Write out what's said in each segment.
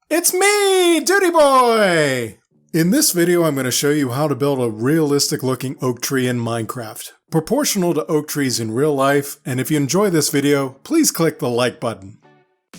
It's me, dudieboy! In this video, I'm going to show you how to build a realistic looking oak tree in Minecraft, proportional to oak trees in real life, and if you enjoy this video, please click the like button.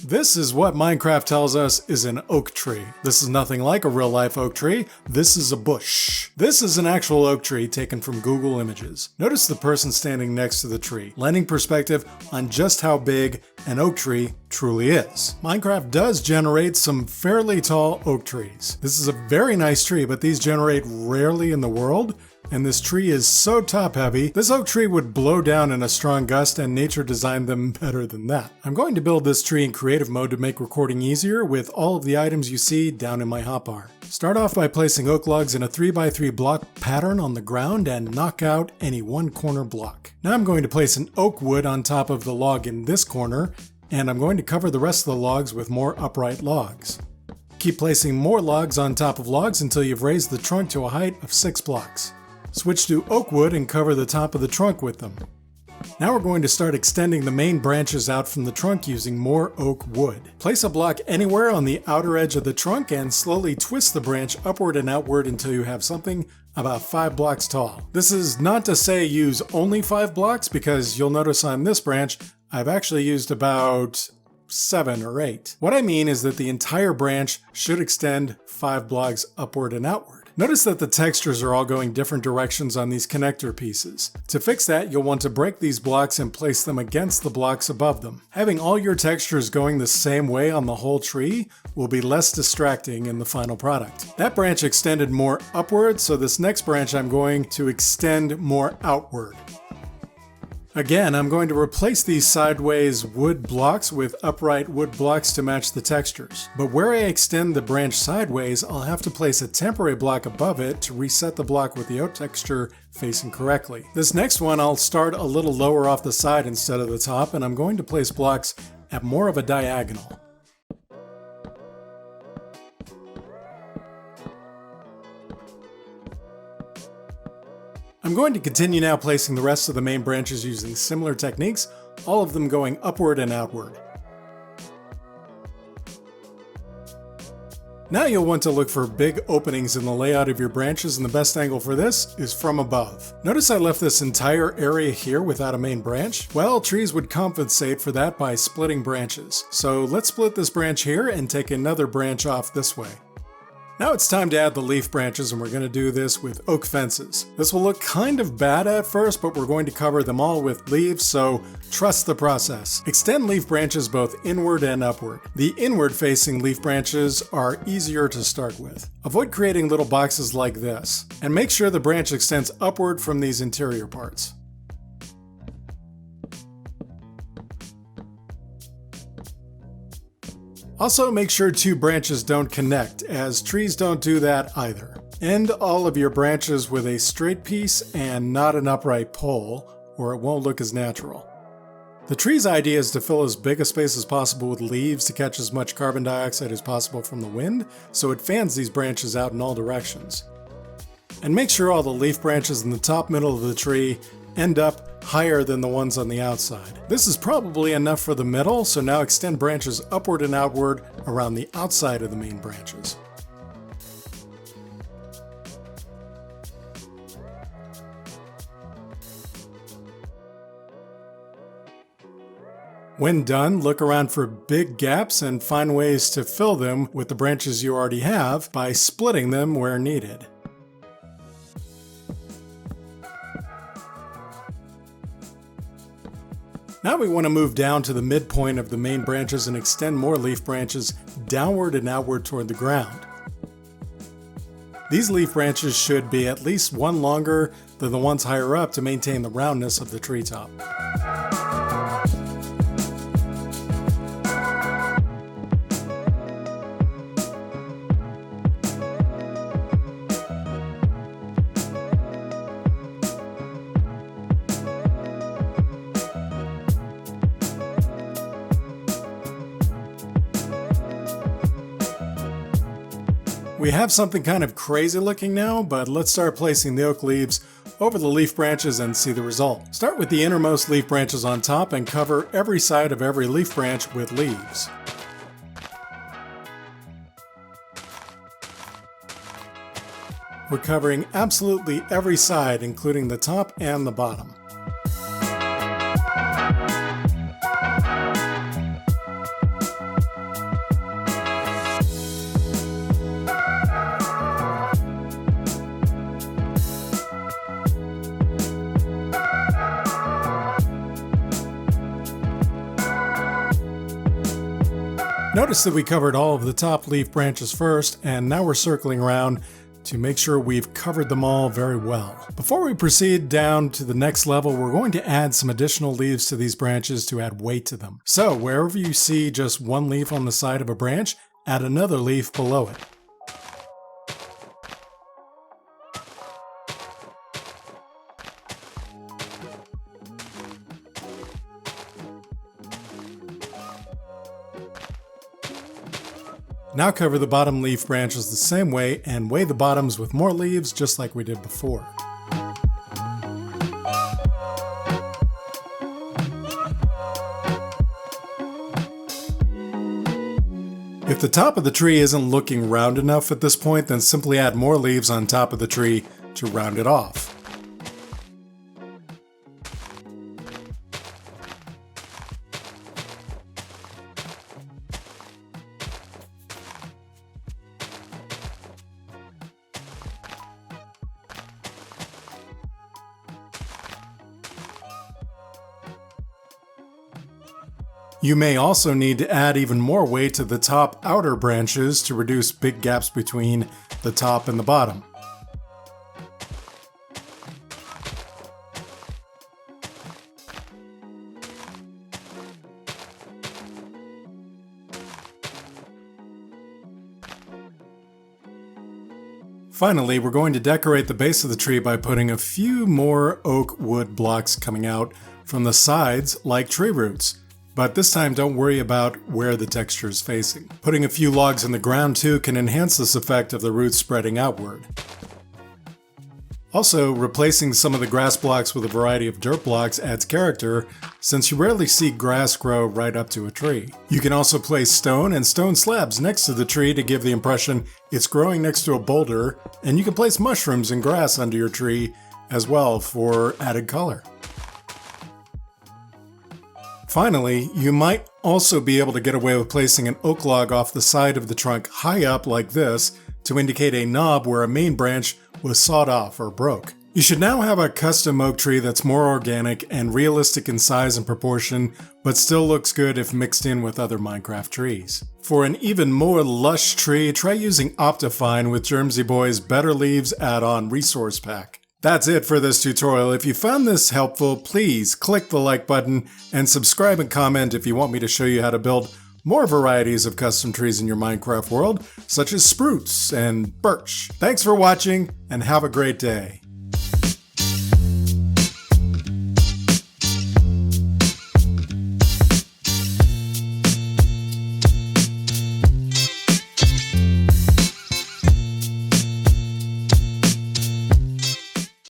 This is what Minecraft tells us is an oak tree. This is nothing like a real life oak tree, this is a bush. This is an actual oak tree taken from Google Images. Notice the person standing next to the tree, lending perspective on just how big an oak tree truly is. Minecraft does generate some fairly tall oak trees. This is a very nice tree, but these generate rarely in the world. And this tree is so top heavy, this oak tree would blow down in a strong gust, and nature designed them better than that. I'm going to build this tree in creative mode to make recording easier with all of the items you see down in my hotbar. Start off by placing oak logs in a 3x3 block pattern on the ground and knock out any one corner block. Now I'm going to place an oak wood on top of the log in this corner, and I'm going to cover the rest of the logs with more upright logs. Keep placing more logs on top of logs until you've raised the trunk to a height of 6 blocks. Switch to oak wood and cover the top of the trunk with them. Now we're going to start extending the main branches out from the trunk using more oak wood. Place a block anywhere on the outer edge of the trunk and slowly twist the branch upward and outward until you have something about 5 blocks tall. This is not to say use only 5 blocks, because you'll notice on this branch I've actually used about 7 or 8. What I mean is that the entire branch should extend 5 blocks upward and outward. Notice that the textures are all going different directions on these connector pieces. To fix that, you'll want to break these blocks and place them against the blocks above them. Having all your textures going the same way on the whole tree will be less distracting in the final product. That branch extended more upward, so this next branch I'm going to extend more outward. Again, I'm going to replace these sideways wood blocks with upright wood blocks to match the textures. But where I extend the branch sideways, I'll have to place a temporary block above it to reset the block with the oak texture facing correctly. This next one I'll start a little lower off the side instead of the top, and I'm going to place blocks at more of a diagonal. I'm going to continue now placing the rest of the main branches using similar techniques, all of them going upward and outward. Now you'll want to look for big openings in the layout of your branches, and the best angle for this is from above. Notice I left this entire area here without a main branch. Well, trees would compensate for that by splitting branches. So let's split this branch here and take another branch off this way. Now it's time to add the leaf branches, and we're going to do this with oak fences. This will look kind of bad at first, but we're going to cover them all with leaves, so trust the process. Extend leaf branches both inward and upward. The inward facing leaf branches are easier to start with. Avoid creating little boxes like this, and make sure the branch extends upward from these interior parts. Also, make sure 2 branches don't connect, as trees don't do that either. End all of your branches with a straight piece and not an upright pole, or it won't look as natural. The tree's idea is to fill as big a space as possible with leaves to catch as much carbon dioxide as possible from the wind, so it fans these branches out in all directions. And make sure all the leaf branches in the top middle of the tree end up higher than the ones on the outside. This is probably enough for the middle, so now extend branches upward and outward around the outside of the main branches. When done, look around for big gaps and find ways to fill them with the branches you already have by splitting them where needed. Now we want to move down to the midpoint of the main branches and extend more leaf branches downward and outward toward the ground. These leaf branches should be at least 1 longer than the ones higher up to maintain the roundness of the treetop. We have something kind of crazy looking now, but let's start placing the oak leaves over the leaf branches and see the result. Start with the innermost leaf branches on top and cover every side of every leaf branch with leaves. We're covering absolutely every side, including the top and the bottom. Notice that we covered all of the top leaf branches first, and now we're circling around to make sure we've covered them all very well. Before we proceed down to the next level, we're going to add some additional leaves to these branches to add weight to them. So wherever you see just one leaf on the side of a branch, add another leaf below it. Now cover the bottom leaf branches the same way and weigh the bottoms with more leaves just like we did before. If the top of the tree isn't looking round enough at this point, then simply add more leaves on top of the tree to round it off. You may also need to add even more weight to the top outer branches to reduce big gaps between the top and the bottom. Finally, we're going to decorate the base of the tree by putting a few more oak wood blocks coming out from the sides like tree roots. But this time don't worry about where the texture is facing. Putting a few logs in the ground too can enhance this effect of the roots spreading outward. Also, replacing some of the grass blocks with a variety of dirt blocks adds character, since you rarely see grass grow right up to a tree. You can also place stone and stone slabs next to the tree to give the impression it's growing next to a boulder, and you can place mushrooms and grass under your tree as well for added color. Finally, you might also be able to get away with placing an oak log off the side of the trunk high up like this to indicate a knob where a main branch was sawed off or broke. You should now have a custom oak tree that's more organic and realistic in size and proportion, but still looks good if mixed in with other Minecraft trees. For an even more lush tree, try using Optifine with Boy's Better Leaves add-on resource pack. That's it for this tutorial. If you found this helpful, please click the like button and subscribe and comment if you want me to show you how to build more varieties of custom trees in your Minecraft world, such as spruce and birch. Thanks for watching and have a great day.